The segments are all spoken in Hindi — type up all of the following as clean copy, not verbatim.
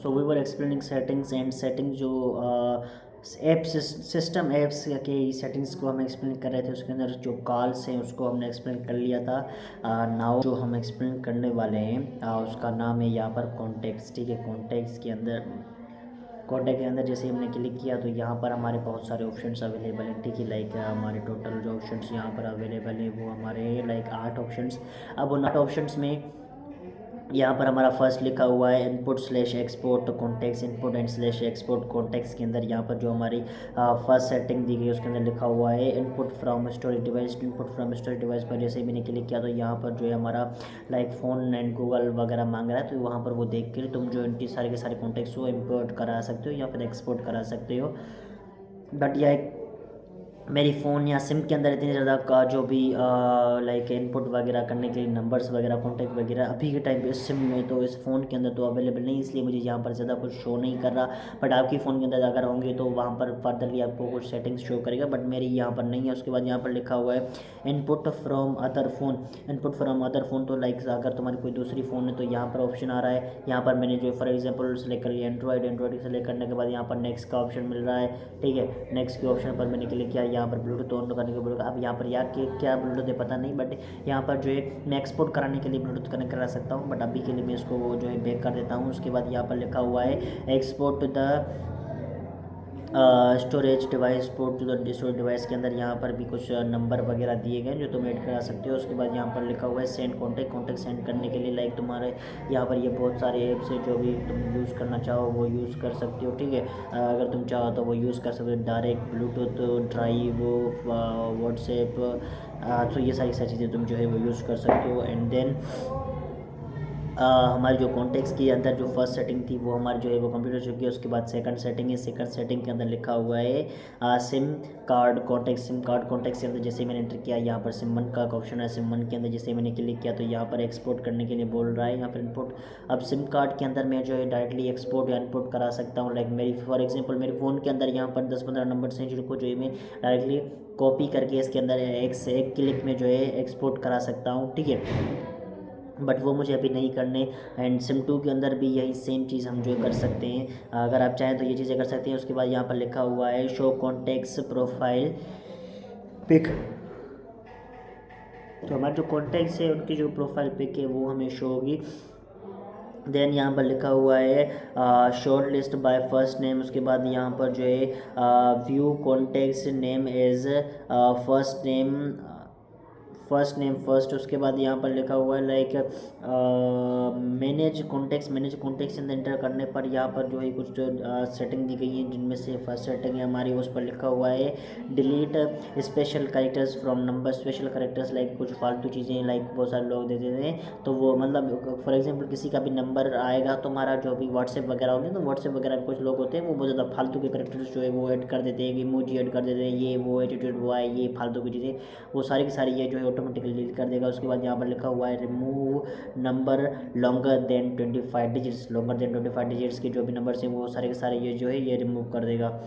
So we were explaining settings and setting जो एप्स सिस्टम एप्स के सेटिंग्स को हम एक्सप्लेन कर रहे थे। उसके अंदर जो कॉल्स हैं उसको हमने एक्सप्लेन कर लिया था। नाउ जो हम एक्सप्लेन करने वाले हैं उसका नाम है यहाँ पर कॉन्टेक्स्ट। ठीक है, कॉन्टेक्स्ट के अंदर जैसे हमने क्लिक किया तो यहाँ पर हमारे बहुत सारे ऑप्शंस अवेलेबल हैं। ठीक है, लाइक हमारे टोटल जो ऑप्शंस यहाँ पर अवेलेबल हैं वो हमारे लाइक 8 ऑप्शंस। अब उन 8 ऑप्शंस में यहाँ पर हमारा फर्स्ट लिखा हुआ है input slash export contacts, input and slash export contacts के अंदर यहाँ पर जो हमारी फर्स्ट सेटिंग दी गई है उसके अंदर लिखा हुआ है input from storage device. Input from storage device पर जैसे ही मैंने क्लिक किया तो यहाँ पर जो है हमारा लाइक फ़ोन एंड गूगल वगैरह मांग रहा है, तो वहाँ पर वो देख कर तुम जो इनकी सारे के सारे कॉन्टेक्ट्स को इम्पोर्ट करा सकते हो या फिर एक्सपोर्ट करा सकते हो। बट यह मेरी फ़ोन या सिम के अंदर इतनी ज़्यादा का जो भी लाइक इनपुट वगैरह करने के लिए नंबर्स वगैरह कॉन्टैक्ट वगैरह अभी के टाइम पे इस सिम में तो इस फ़ोन के अंदर तो अवेलेबल नहीं, इसलिए मुझे यहाँ पर ज़्यादा कुछ शो नहीं कर रहा। बट आपकी फ़ोन के अंदर अगर होंगे तो वहाँ पर फर्दरली आपको कुछ सेटिंग्स शो करेगा, बट मेरी यहाँ पर नहीं है। उसके बाद यहाँ पर लिखा हुआ है input from other phone. Input from other phone तो लाइक अगर तुम्हारी कोई दूसरी फ़ोन है तो यहाँ पर ऑप्शन आ रहा है। यहाँ पर मैंने जो फॉर एग्जाम्पल सेलेक्ट कर लिया एंड्रॉइड सेलेक्ट करने के बाद यहाँ पर नेक्स्ट का ऑप्शन मिल रहा है। ठीक है, नेक्स्ट के ऑप्शन पर मैंने क्लिक किया, यहाँ पर ब्लूटूथ ऑन करने के ब्लूटूथ। अब यहाँ पर यार क्या ब्लूटूथ है पता नहीं, बट यहाँ पर जो है मैं एक्सपोर्ट कराने के लिए ब्लूटूथ कनेक्ट करा सकता हूँ, बट अभी के लिए मैं इसको जो है बैक कर देता हूँ। उसके बाद यहाँ पर लिखा हुआ है export to the storage device, port to the storage device के अंदर यहाँ पर भी कुछ नंबर वगैरह दिए गए जो तुम ऐड करा सकते हो। उसके बाद यहाँ पर लिखा हुआ है सेंड कॉन्टैक्ट सेंड करने के लिए लाइक तुम्हारे यहाँ पर ये बहुत सारे ऐप्स है जो भी तुम यूज़ करना चाहो वो यूज़ कर सकते हो। ठीक है, अगर तुम चाहो तो वो यूज़ कर सकते हो, डायरेक्ट ब्लूटूथ ड्राइव व्हाट्सएप, तो ये सारी चीज़ें तुम जो है वो यूज़ कर सकते हो। एंड देन हमारी जो कॉन्टेक्ट्स के अंदर जो फर्स्ट सेटिंग थी वो हमारी जो है वो कंप्लीट हो चुकी है। उसके बाद सेकंड सेटिंग है। सेकंड सेटिंग के अंदर लिखा हुआ है सिम कार्ड कॉन्टेक्ट्स के अंदर जैसे मैंने एंटर किया यहाँ पर सिम 1 का ऑप्शन है। सिम 1 के अंदर जैसे मैंने क्लिक किया तो यहाँ पर एक्सपोर्ट करने के लिए बोल रहा है, यहाँ पर इनपुट। अब सिम कार्ड के अंदर मैं जो है डायरेक्टली एक्सपोर्ट या इनपुट करा सकता हूँ। लाइक मेरी फॉर एग्जाम्पल मेरे फ़ोन के अंदर यहाँ पर 10-15 नंबर हैं जिनको जो है मैं डायरेक्टली कॉपी करके इसके अंदर एक से एक क्लिक में जो है एक्सपोर्ट करा सकता हूँ। ठीक है, बट वो मुझे अभी नहीं करने। एंड सिम 2 के अंदर भी यही सेम चीज़ हम जो कर सकते हैं, अगर आप चाहें तो ये चीज़ें कर सकते हैं। उसके बाद यहाँ पर लिखा हुआ है शो कॉन्टेक्ट्स प्रोफाइल पिक, तो हमारे जो कॉन्टेक्ट्स है उनकी जो प्रोफाइल पिक है वो हमें शो होगी। देन यहाँ पर लिखा हुआ है short list by first name. उसके बाद यहाँ पर जो है view contacts name as first name first. उसके बाद यहाँ पर लिखा हुआ है like manage contacts in enter करने पर यहाँ पर जो है कुछ सेटिंग दी गई है, जिनमें से फर्स्ट सेटिंग है हमारी उस पर लिखा हुआ है delete special characters from number. Special characters like कुछ फालतू चीज़ें लाइक बहुत सारे लोग दे देते हैं, तो वो मतलब फॉर एग्जांपल किसी का भी नंबर आएगा तुम्हारा जो भी व्हाट्सएप वगैरह होते हैं तो व्हाट्सएप वगैरह में कुछ लोग होते हैं वो बहुत ज़्यादा फालतू के कैरेक्टर्स जो है वो ऐड कर देते हैं, इमोजी ऐड कर देते हैं, ये वो एटीट्यूड वो है, ये फालतू की चीज़ें वो सारी की सारी ये जो है ऑटोमेटिकली डिलीट कर देगा। उसके बाद यहाँ पर लिखा हुआ है remove number longer than 25 digits के जो भी नंबर्स हैं वो सारे के सारे ये जो है ये रिमूव कर देगा।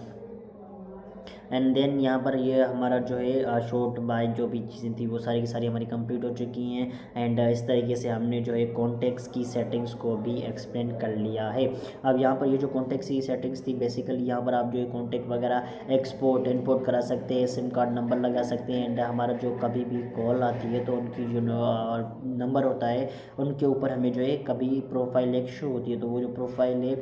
एंड देन यहाँ पर ये हमारा जो है शॉर्ट बाय जो भी चीज़ें थी वो सारी की सारी हमारी कंप्लीट हो चुकी हैं। एंड इस तरीके से हमने जो है कॉन्टेक्ट्स की सेटिंग्स को भी एक्सप्लेन कर लिया है। अब यहाँ पर ये जो कॉन्टेक्ट्स की सेटिंग्स थी बेसिकली यहाँ पर आप जो है कॉन्टेक्ट वगैरह एक्सपोर्ट इम्पोर्ट करा सकते हैं, सिम कार्ड नंबर लगा सकते हैं। एंड हमारा जो कभी भी कॉल आती है तो उनकी जो नंबर होता है उनके ऊपर हमें जो है कभी प्रोफाइल एक शो होती है, तो वो जो प्रोफाइल है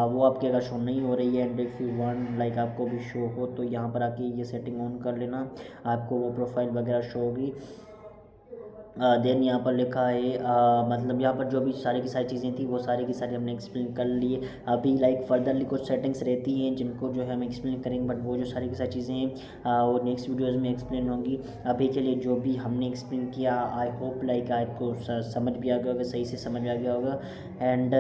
वो आपके अगर शो नहीं हो रही है and if you want like आपको भी शो हो तो यहाँ पर आके ये सेटिंग ऑन कर लेना, आपको वो प्रोफाइल वगैरह शो होगी। देन यहाँ पर लिखा है मतलब यहाँ पर जो भी सारी की सारी चीज़ें थी वो सारी की सारी हमने एक्सप्लेन कर लिए। अभी लाइक फर्दरली कुछ सेटिंग्स रहती हैं जिनको जो है हम एक्सप्लेन करेंगे, बट वो जो सारी की सारी चीज़ें हैं वो नेक्स्ट वीडियोज़ में एक्सप्लेन होंगी। अभी के लिए जो भी हमने एक्सप्लेन किया आई होप लाइक आपको समझ भी आ गया होगा, सही से समझ में आ गया होगा। एंड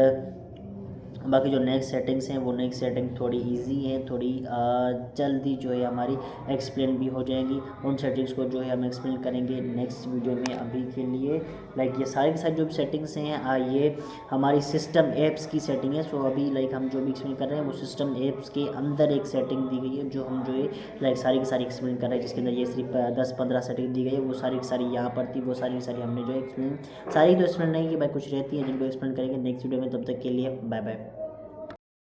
बाकी जो नेक्स्ट सेटिंग्स हैं वो नेक्स्ट सेटिंग थोड़ी इजी है, थोड़ी जल्दी जो है हमारी एक्सप्लेन भी हो जाएंगी। उन सेटिंग्स को जो है हम एक्सप्लेन करेंगे नेक्स्ट वीडियो में। अभी के लिए लाइक ये सारी की सारी जो सेटिंग्स हैं ये हमारी सिस्टम एप्स की सेटिंग है। सो अभी लाइक हम जो भी एक्सप्लेन कर रहे हैं वो सिस्टम एप्स के अंदर एक सेटिंग दी गई है जो हम जो है लाइक सारी की सारी एक्सप्लेन कर रहे हैं, जिसके अंदर ये सिर्फ 10-15 सेटिंग दी गई है। वो सारी की सारी यहाँ पर थी, वो सारी की सारी हमने जो एक्सप्लेन सारी तो एक्सप्लेन नहीं की भाई, कुछ रहती है जिनको एक्सप्लेन करेंगे नेक्स्ट वीडियो में। तब तक के लिए बाय बाय।